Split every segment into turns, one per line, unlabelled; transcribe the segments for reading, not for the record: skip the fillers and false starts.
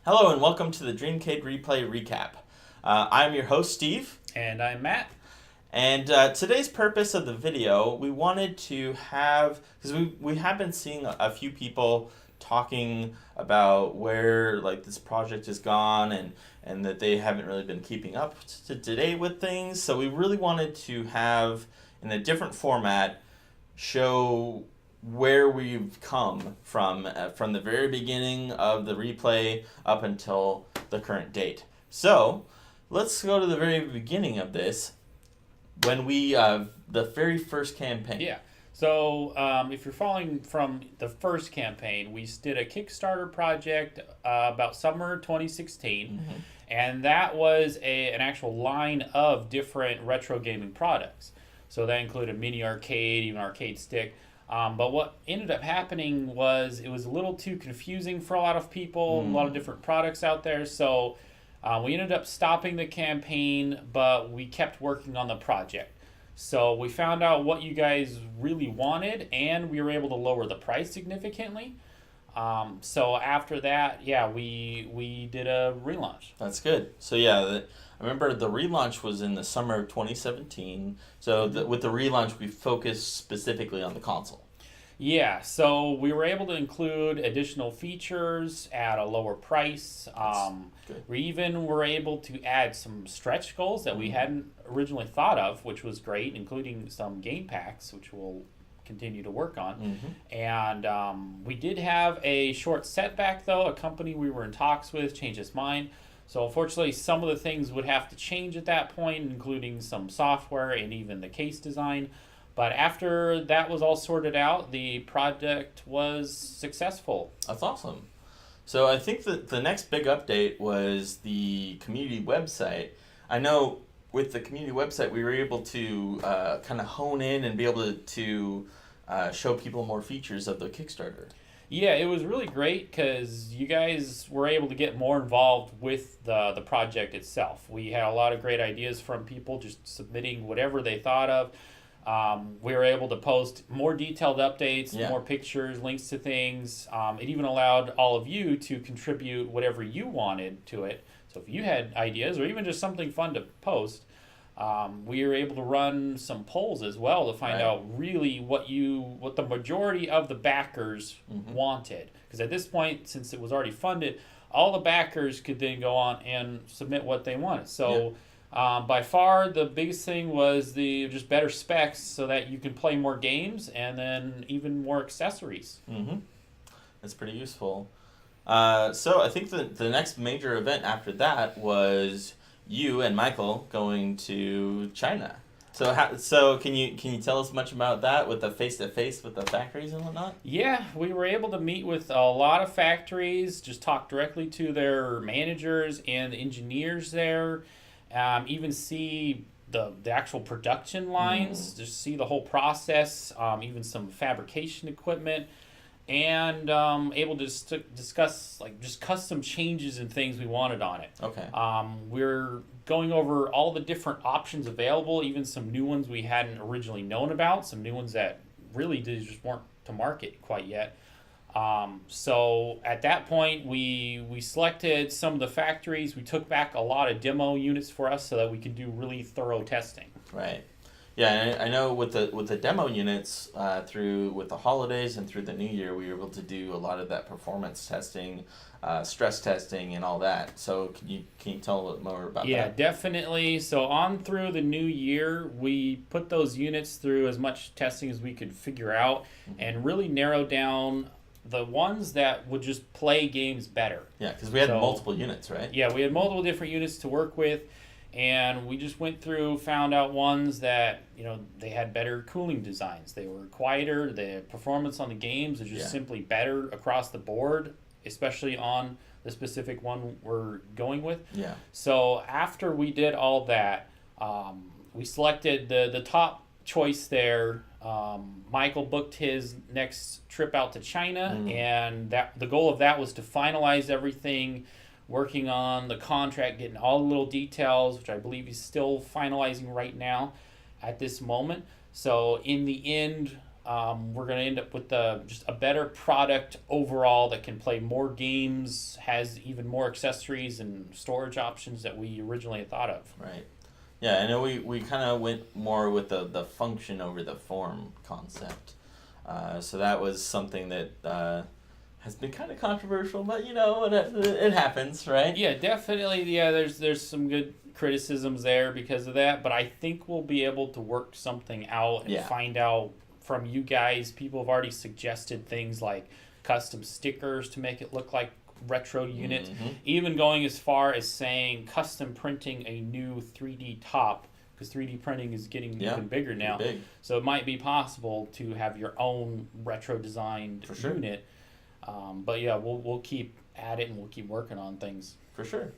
Hello and welcome to the Dreamcade Replay Recap. I'm your host, Steve.
And I'm Matt.
And today's purpose of the video, we wanted to have, because we have been seeing a few people talking about where this project has gone and that they haven't really been keeping up to date with things. So we really wanted to have, in a different format, show where we've come from the very beginning of the replay up until the current date. So let's go to the very beginning of this, when we the very first campaign.
Yeah. So if you're following from the first campaign, we did a Kickstarter project about summer 2016,
Mm-hmm.
and that was an actual line of different retro gaming products. So that included mini arcade, even arcade stick. But what ended up happening was it was a little too confusing for a lot of people, a lot of different products out there. So we ended up stopping the campaign, but we kept working on the project. So we found out what you guys really wanted, and we were able to lower the price significantly. So after that, we did a relaunch.
That's good. So I remember the relaunch was in the summer of 2017. So with the relaunch, we focused specifically on the console.
Yeah, so we were able to include additional features at a lower price.
Good.
We even were able to add some stretch goals that we hadn't originally thought of, which was great, including some game packs, which we'll continue to work on. And we did have a short setback, though. A company we were in talks with changed its mind. So unfortunately, some of the things would have to change at that point, including some software and even the case design. But after that was all sorted out, the project was successful.
That's awesome. So I think that the next big update was the community website. I know with the community website, we were able to kind of hone in and be able to show people more features of the Kickstarter.
Yeah, it was really great because you guys were able to get more involved with the project itself. We had a lot of great ideas from people just submitting whatever they thought of. We were able to post more detailed updates, more pictures, links to things. It even allowed all of you to contribute whatever you wanted to it. So if you had ideas or even just something fun to post, we were able to run some polls as well to find out really what the majority of the backers wanted. Because at this point, since it was already funded, all the backers could then go on and submit what they wanted. So by far the biggest thing was the just better specs so that you can play more games and then even more accessories.
That's pretty useful. So I think the next major event after that was you and Michael going to China. So can you tell us much about that with the face-to-face with the factories and whatnot?
Yeah, we were able to meet with a lot of factories, just talk directly to their managers and the engineers there, even see the actual production lines, just see the whole process, even some fabrication equipment, and able to discuss just custom changes and things we wanted on it.
Okay.
We're going over all the different options available, even some new ones we hadn't originally known about, some new ones that really just weren't to market quite yet. So at that point, we selected some of the factories. We took back a lot of demo units for us so that we could do really thorough testing.
Right. Yeah, and I know with the demo units with the holidays and through the new year, we were able to do a lot of that performance testing, stress testing, and all that. So can you tell a little more about that?
Yeah, definitely. So on through the new year, we put those units through as much testing as we could figure out, and really narrow down the ones that would just play games better.
Yeah, because we had multiple units, right?
Yeah, we had multiple different units to work with. And we just went through, found out ones that, they had better cooling designs. They were quieter. The performance on the games is just simply better across the board, especially on the specific one we're going with.
Yeah.
So after we did all that, we selected the top choice there. Michael booked his next trip out to China, and the goal of that was to finalize everything, working on the contract, getting all the little details, which I believe he's still finalizing right now at this moment. So in the end, we're going to end up with just a better product overall that can play more games, has even more accessories and storage options that we originally had thought of.
Right. Yeah, I know we kind of went more with the function over the form concept. So that was something that has been kind of controversial, but it happens, right?
Yeah, definitely. Yeah, there's some good criticisms there because of that, but I think we'll be able to work something out and find out from you guys. People have already suggested things like custom stickers to make it look like retro units, even going as far as saying custom printing a new 3D top, because 3D printing is getting even bigger now.
Big.
So it might be possible to have your own retro designed unit. But yeah, we'll keep at it and we'll keep working on things.
For sure.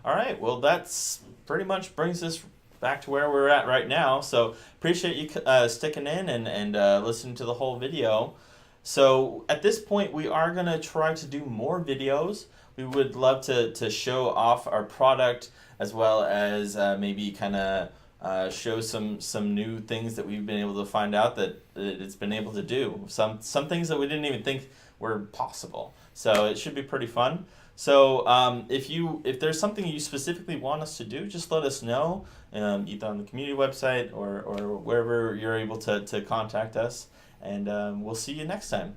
All right. Well, that's pretty much brings us back to where we're at right now. So appreciate you sticking in and listening to the whole video. So at this point, we are going to try to do more videos. We would love to show off our product as well as maybe kind of show some new things that we've been able to find out that it's been able to do. Some things that we didn't even think were possible. So it should be pretty fun. So if there's something you specifically want us to do, just let us know, either on the community website or wherever you're able to contact us. And we'll see you next time.